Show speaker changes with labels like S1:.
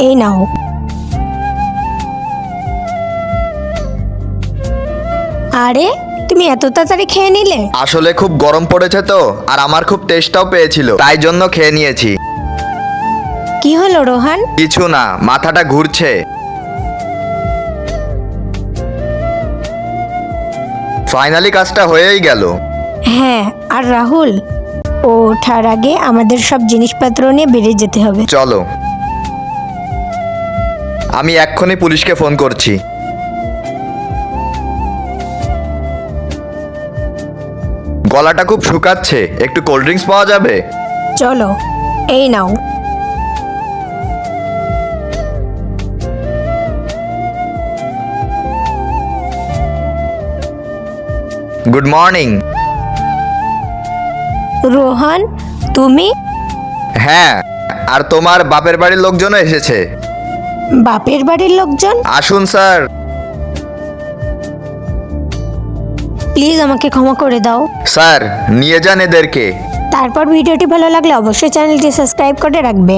S1: এই নাও। আরে তুমি এত তাড়াতাড়ি খেয়ে নিলে?
S2: আসলে খুব গরম পড়েছে তো, আর আমার খুব তেষ্টাও পেয়েছিল, তাই জন্য খেয়ে নিয়েছি।
S1: কি হলো রোহান?
S2: কিছু না, মাথাটা ঘুরছে। ফাইনালি কাজটা হয়েই গেল।
S1: হ্যাঁ, আর রাহুল, ও ওঠার আগে আমাদের সব জিনিসপত্র নিয়ে বেরিয়ে যেতে হবে।
S2: চলো, আমি এক্ষুনি পুলিশকে ফোন করছি। গলাটা খুব শুকাচ্ছে, একটু কোল্ড ড্রিঙ্কস পাওয়া যাবে?
S1: চলো, এই নাও।
S2: Good morning.
S1: রোহান, তুমি?
S2: হ্যাঁ, আর তোমার বাপের বাড়ির লোকজনও এসেছে।
S1: বাপের বাড়ির লোকজন?
S2: আসুন স্যার।
S1: প্লিজ আমাকে ক্ষমা করে দাও।
S2: স্যার, নিয়ে যান এদেরকে।
S1: তারপর ভিডিওটি ভালো লাগলে অবশ্যই চ্যানেলটি সাবস্ক্রাইব করে রাখবে।